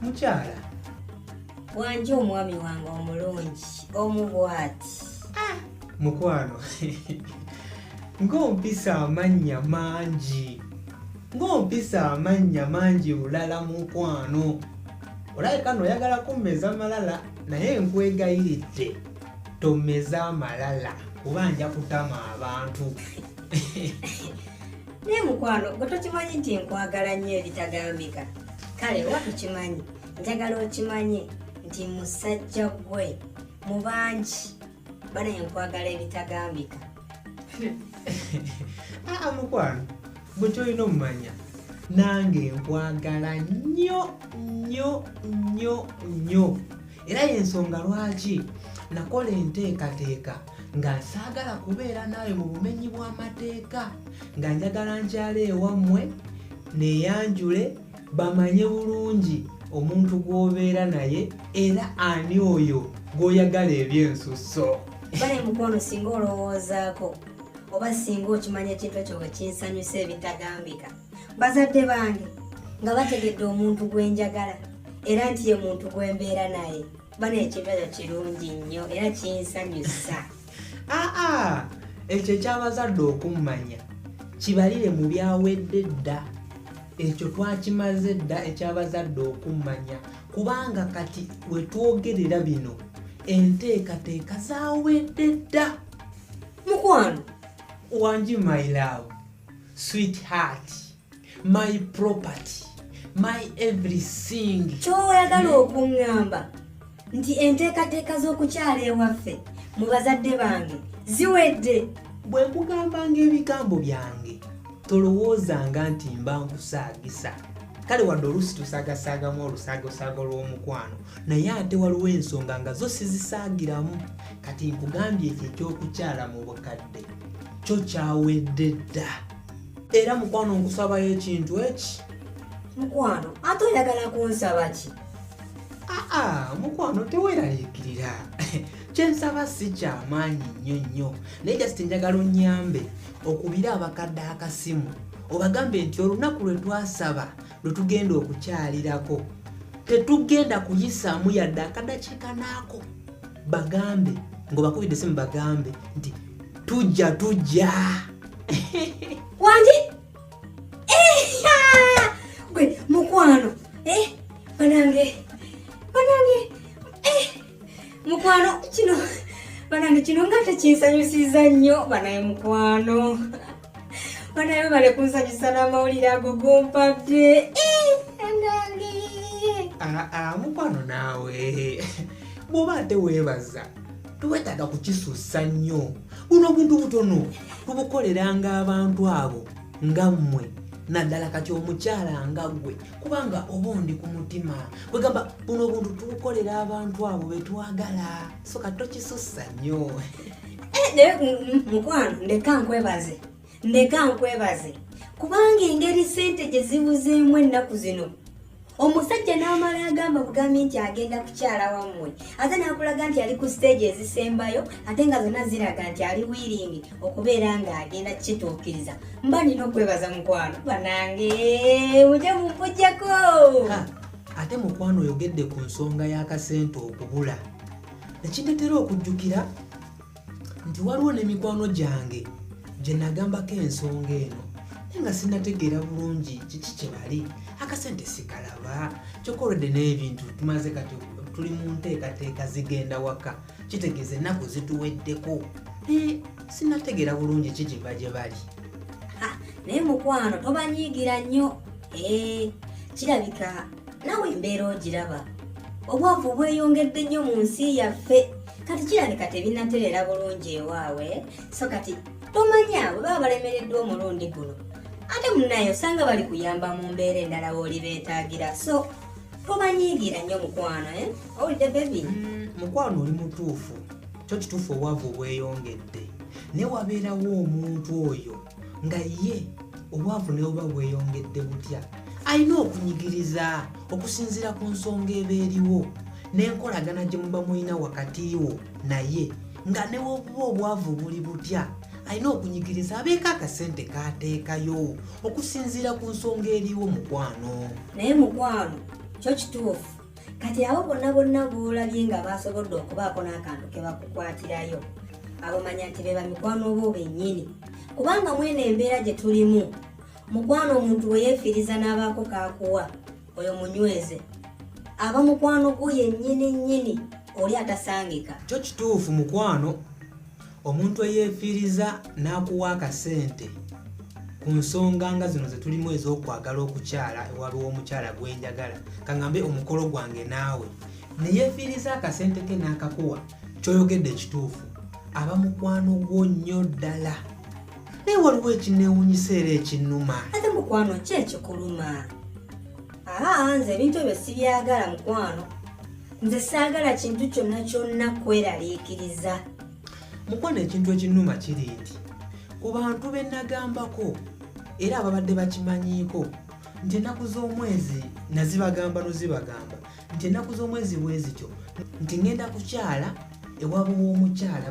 Mukyala. Wanje omwami wange omulungi omubwati. Mukwano. Ng'ompisa amannya mangi. Ng'ompisa amannya mangi bulala mukwano. Olabika n'oyagala kummeza malala naye nkwegayiridde tommeza amalala kuba nja kutama abantu. Naye mukwano gwe tokimanyi nti nkwagala nnyo ebitagambika. Kale oba tukimanyi njagala okimanye nti musajja gwe mu bangi banaye nkwagala ebitagambika. Mukwano gwe kyolina omumanya nange nkwagala nnyo nnyo nnyo nnyo era y'ensonga lwaki nakola enteekateeka nga nsaagala kubeera naawe mu bumenyi bw'amateeka nga njagala nkyala ewammwe neeyanjule bamanye bulungi omuntu gw'obeera naye era ani oyo gw'oyagala ebyensusso. Banaye mukwano singa olowoozaako oba singa okimanya ekintu ekyo bwe kinsanyusa ebitagambika bazadde bange nga bategedde omuntu gwe njagala era nti ye muntu gwe mbeera naye banaye ekintu ekyo kirungi nnyo era kinsanyusa. Ekyo ekyabazadde okummanya kibalire mu byawedde dda. Ekyo twakimaze dda ekyabazadde okummanya kubanga kati we twogerera bino enteekateeka zaawedde dda. Mukwano Wanji my love, sweetheart, my property, my everything. Ky'oyagala okuŋŋamba nti enteekateeka z'okukyala ewaffe mu bazadde bange ziwedde. Bwe nkugambanga ebigambo byange tolowoozanga nti mba nkusaagisa. Kale wadde oluusi tusaagasaagamu olusaagosaago lw'omukwano naye ate waliwo ensonga nga zo sizisaagiramu. Kati nkugambye ekyo ekyokukyala mu bukadde kyo kyawedde dda. Era mukwano nkusabayo ekintu eki. Mukwano ate oyagala kunsaba ki? Mukwano teweeraliikirira. Kyensaba si kyamaanyi nnyo nnyo naye just njagala onnyambe okubira abakadde akasimu obagambe nti olunaku lwe twasaba lwe tugenda okukyalirako tetugenda kuyisaamu yadde akadakiika naako. Bagambe ng'obakubidde essimu bagambe nti tujja. Wanji? Gwe mukwano banange mukwano kino nga tekinsanyusiza nnyo banaye mukwano. Banaye bale kunsanyusa n'amawulire ago gompadde. Mukwano naawe bw'oba ate weebaza tuwetaaga kukisussa nnyo. Buno obuntu butono tubukoleranga abantu abo nga mmwe naddala kati omukyala nga ggwe kubanga oba ondi ku mutima. Bwegamba buno obuntu tubukolera abantu abo be twagala so kati tokisussa nnyo. Mukwano ndeka nkwebaze kubanga engeri ssente gye zibuzeemu ennaku zino omusajja n'amala agamba bugambi nti agenda kukyala wammwe ate n'akulaga nti ali ku stage ezisembayo ate nga zonna ziraga nti ali wiringi okubeera ng'agenda kukituukiriza. Mba nina okwebaza mukwano banange mujye mumpujjako. Ate mukwano oyogedde ku nsonga y'akasente okubula nekindeetera okujjukira nti waliwo n'emikwano gyange gye nagambako ensonga eno naye nga sinnategeera bulungi kiki kye bali. Akasente sikalaba kyokoledde n'ebintu tumaze kati tuli mu nteekateeka zigenda waka kitegeeza ennaku zituweddeko sinnategeera bulungi kikiva gye bali. Naye mukwano tobanyiigira nnyo. Kirabika nawe embeera ogiraba obwavu bweyongedde nnyo mu nsi yaffe kati kirabika tebinnatereera bulungi ewaawe so kati tomanya bwe baba balemereddwa omulundi guno ate munaye osanga bali kuyamba mu mbeera endala w'oli beetaagira so tobanyiigira nnyo mukwano. Owulidde bebi? Mukwano oli mutuufu kyo kituufu obwavu bweyongedde naye wabeerawo omuntu oyo nga ye obwavu ne buba bweyongedde butya alina okunyigiriza okusinziira ku nsonga eba eriwo n'enkolagana gye muba mulina wakati wo naye nga ne wobuba obwavu buli butya alina okunyigiriza abeeko akasente kaateekayo okusinziira ku nsonga eriwo mukwano. Naye mukwano kyo kituufu. Kati abo bonna boolabye nga basobodde okubaako n'akantu ke bakukwatirayo, abo manya nti be bamikwano bo bennyini. Kubanga mwene embeera gye tulimu, mukwano omuntu we yeefiriza n'abaako kaakuwa, oyo munyweze. Aba mukwano gwo yennyini oli atasangika. Kyo kituufu mukwano, omuntu eyeefiriza n'akuwa akasente ku nsonga nga zino ze tulimu ez'okwagala okukyala ewaliwo omukyala gwenjagala, kaŋŋambe omukolo gwange naawe, ne yeefiriza akasente ke n'akakuwa, ky'oyogedde kituufu, aba mukwano gwo nnyo ddala. Naye waliwo ekineewuunyisa era ekinnuma. Ate mukwano ki ekikuluma? Nze ebintu ebyo sibyagala mukwano. Nze saagala kintu kyonna kweraliikiriza. Mukwano ekintu ekinnuma kiri nti ku bantu be nagambako era ababadde bakimanyiiko nti ennaku z'omwezi nazibagamba nozibagamba nti ennaku z'omwezi bwezityo nti ngenda kukyala ewabo w'omukyala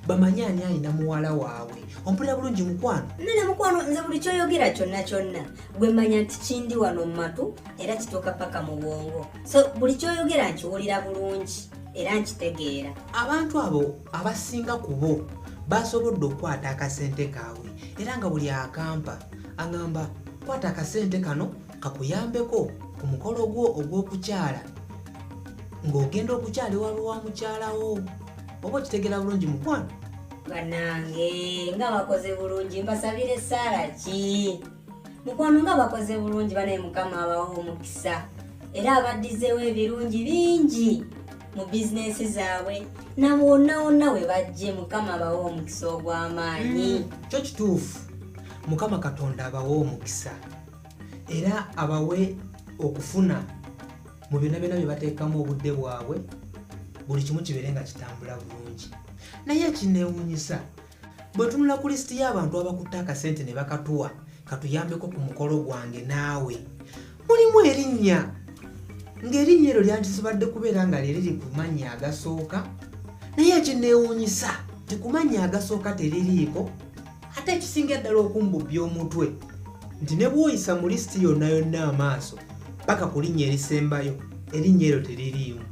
bamanye ani alina muwala waabwe. Ompulira bulungi mukwano? Nene mukwano, nze buli kyoyogera kyonna gwe manya nti kindi wano mu matu era kituuka paka mu bwongo. So buli kyoyogera nkiwulira bulungi era nkitegeera. Abantu abo abasinga ku bo basobodde okukwata akasente kaabwe era nga buli akampa agamba kwata akasente kano kakuyambeko ku mukolo gwo ogw'okukyala ng'ogenda okukyala ewaliwo wa mukyalawo. Oba okitegeera bulungi mukwano? Banange nga bakoze bulungi, mbasabire essaala ki? Mukwano nga bakoze bulungi, banaye Mukama abawa omukisa era abaddizeewo ebirungi bingi mu bizinesi zaabwe na wonna we bajje. Mukama abawa omukisa ogw'amaanyi. Kyo kituufu, Mukama Katonda abawa omukisa era abawe okufuna mu byonna bye bateekamu obudde bwabwe, buli kimu kibeere nga kitambula bulungi. Naye ekineewuunyisa, bwe tunula ku lisiti y'abantu abakutte akasente ne bakatuwa katuyambeko ku mukolo gwange naawe, mulimu erinnya, ng'erinnya eryo lyandisibadde kubeera nga liri ku mannya agasooka. Naye ekineewuunyisa nti ku mannya agasooka teririiko, ate ekisinga ddala okumbubbya omutwe nti ne bw'oyisa mu lisiti yonna amaaso paka ku linnya erisembayo erinnya eryo teririimu.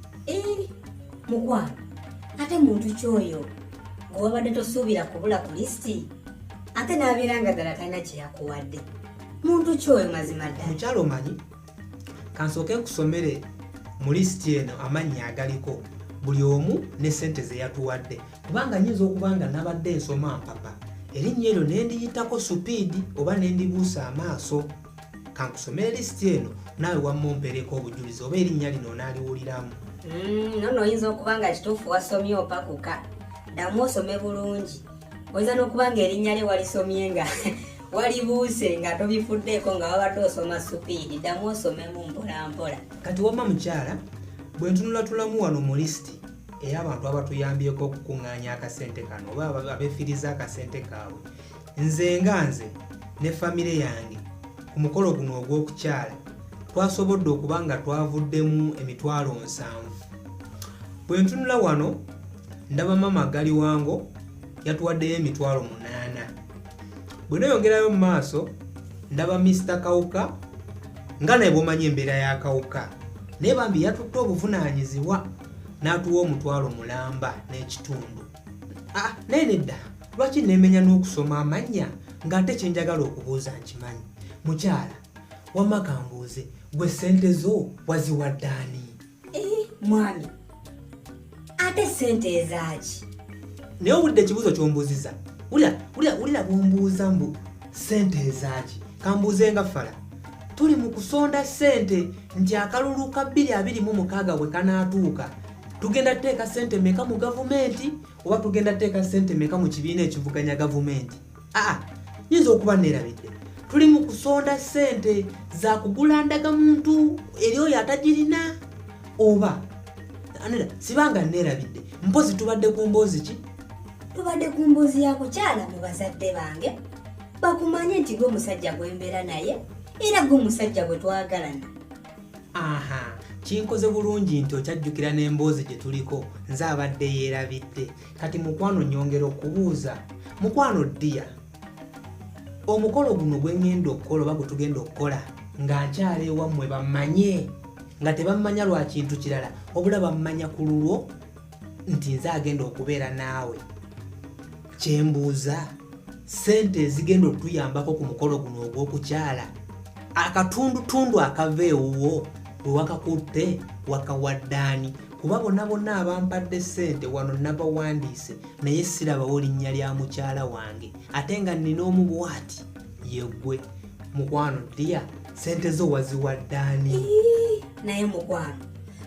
Mukwano, ate muntu kyoyo ng'obadde tosuubira kubula ku lisiti ate n'abeera nga ddala talina kye yakuwadde, muntu kyoyo mazima ddala. Mukyalo omanyi, kansooke nkusomere mu lisiti eno amannya agaliko buli omu ne ssente ze yatuwadde, kubanga nnyinza okuba nga nabadde nsoma mpapa erinnya eryo ne ndiyitako supiidi oba ne ndibuusa amaaso. Kankusomere lisiti eno naawe wamma ompeereko obujulizi oba erinnya lino onaaliwuliramu. Nono oyinza okuba nga kituufu wasomye opakuka, ddamu osome bulungi. Oyinza n'okuba nga erinnya lye walisomye nga walibuuse nga tobifuddeeko nga wabadde osoma supiidi, ddamu osomemu mpolampola. Kati wamma mukyala, bwe ntunulatulamu wano mu lisiti ey'abantu abatuyambyeko okukuŋŋaanya akasente kano oba abeefiriza akasente kaabwe, nze ne famire yange ku mukolo guno ogw'okukyala twasobodde okuba nga twavuddemu emitwalo 7. Bwe ntunula wano ndaba mama Galiwango yatuwaddeyo emitwalo 8. Bwe neyongerayo mu maaso ndaba Mr. Kawuka nga naye bw'omanyi embeera ya Kawuka, naye bambi yatutte obuvunaanyizibwa n'atuwa omutwalo mulamba n'ekitundu. Naye nedda, lwaki neemenya n'okusoma amannya ng'ate kye njagala okubuuza nkimanyi? Mukyala, wamma kambuuze, gwe ssente zo waziwadde ani? Mwami, ate ssente ezaaki? Naye obudde ekibuuzo ky'ombuuziza, wulira bw'ombuuza mbu ssente ezaaki, kambuuze nga fala. Tuli mu kusonda ssente nti akalulu ka 2026 bwe kanaatuuka tugenda teeka ssente meka mu gavumenti oba tugenda teeka ssente meka mu kibiina ekivuganya gavumenti? Nyinza okuba neerabidde. Tuli mu kusonda ssente za kugula ndagamuntu eri oyo atagirina oba sibanga neerabidde. Mpozi tubadde ku mboozi ki? Tubadde ku mboozi ya kukyala mu bazadde bange bakumanye nti gwe musajja gwembeera naye era gwe musajja gwe twagalana. Kinkoze bulungi nti okyajjukira n'emboozi gye tuliko, nze abadde yeerabidde. Kati mukwano nyongera okubuuza, mukwano ddiya, omukolo guno gwe ngenda okukola oba gwe tugenda okukola nga nkyala ewammwe bamanye nga tebamanya lwa kintu kirala obula bammanya ku lulwo nti nze agenda okubeera naawe. Kyembuuza, ssente ezigenda otuyambako ku mukolo guno ogw'okukyala akatundutundu akava ewuwo bwe wakakutte wakawaddaani? Kuba bonna abampadde ssente wano nabawandiise naye sirabawo linnya lya mukyala wange, ate nga nnina omu bw'ati yeggwe. Mukwano ddiya, ssente zo waziwaddaani? Naye mukwano,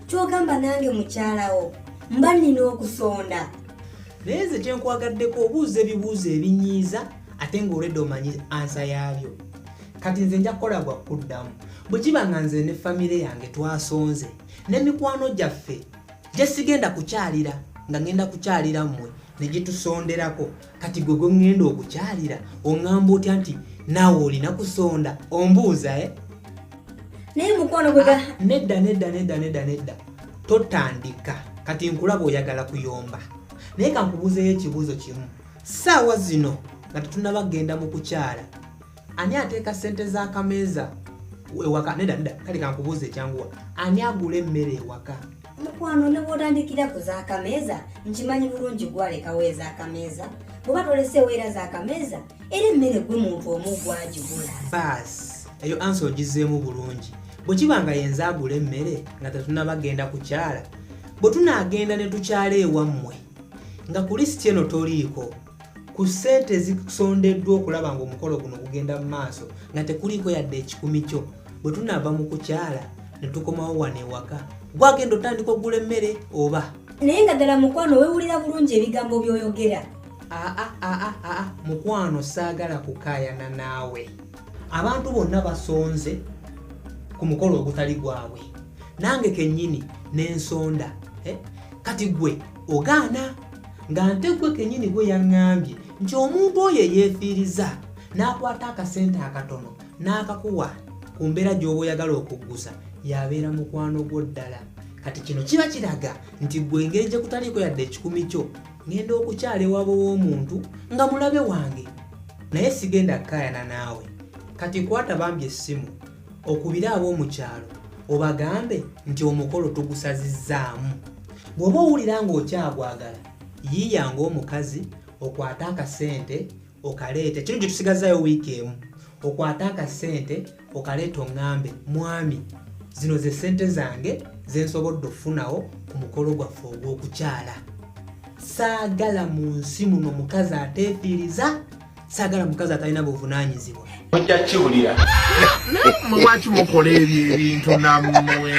kyogamba nange mukyalawo mba nnina okusonda. Naye nze kyenkwagadeko obuuza ebibuuzo ebinyiiza ate ng'oledde omanyi ansa yaabyo. Kati nze nja kukola gwa kuddamu. Bwe kiba nga nze ne famire yange twasonze ne mikwano gyaffe gye sigenda kukyalira nga ngenda kukyalira mmwe ne gyetusonderako, kati gwe gwe ngenda okukyalira oŋŋamba otya nti naawe olina kusonda? Ombuuza naye mukwano gwega. Nedda totandika. Kati nkulaba oyagala kuyomba, naye kankubuuzeyo ekibuuzo kimu. Ssaawa zino nga tetunnabagenda mu kukyala, ani ateeka ssente z'akameeza ewaka? Nedda kale kankubuuze ekyanguwa, ani agula emmere ewaka? Mukwano ne bw'otandikira ku z'akameeza nkimanyi bulungi gwalekawo ez'akameeza. Bw'oba toleseewo era z'akameeza era emmere gwe muntu omu gwagigula. Baasi eyo ansi ogizeemu bulungi. Bwe kiba nga yenze agula emmere nga tetunnabagenda kukyala, bwe tunaagenda ne tukyala ewammwe nga ku lisiti eno toliiko, ku ssente ezisondeddwa okulaba ng'omukolo guno gugenda mu maaso nga tekuliiko yadde ekikumi kyo, bwe tunaava mu kukyala ne tukomawo wano ewaka, gwagenda otandika okugula emmere oba? Naye nga ddala mukwano weewulira bulungi ebigambo by'oyogera. Mukwano saagala kukaayana naawe. Abantu bonna basonze ku mukolo ogutali gwabwe, nange kennyini n'ensonda. Kati gwe ogaana nga nte gwe kennyini gwe yaŋŋambye nti omuntu oyo yeefiiriza n'akwata akasente akatono n'akakuwa ku mbeera gy'oba oyagala okuggusa, yabeera mukwano gwo ddala. Kati kino kiba kiraga nti gwe engeri gye kutaliiko yadde ekikumi kyo ngenda okukyala ewaabwe w'omuntu nga mulabe wange, naye sigenda kukaayana naawe. Kati kwata bambi essimu okubira ab'omukyalo obagambe nti omukolo tugusazizzaamu. Bw'oba owulira ng'okyagwagala, yiiyanga omukazi okwate akasente okaleete. Kino gye tusigazaayo wiiki emu. Okwate akasente okaleete oŋŋambe, mwami zino ze ssente zange ze nsobodde okufunawo ku mukolo gwaffe ogw'okukyala. Saagala mu nsi muno mukazi ateefiiriza, saagala mukazi atalina buvunaanyizibwa. Ojja kiwulira. Lwaki mukola ebyo ebintu nammwe?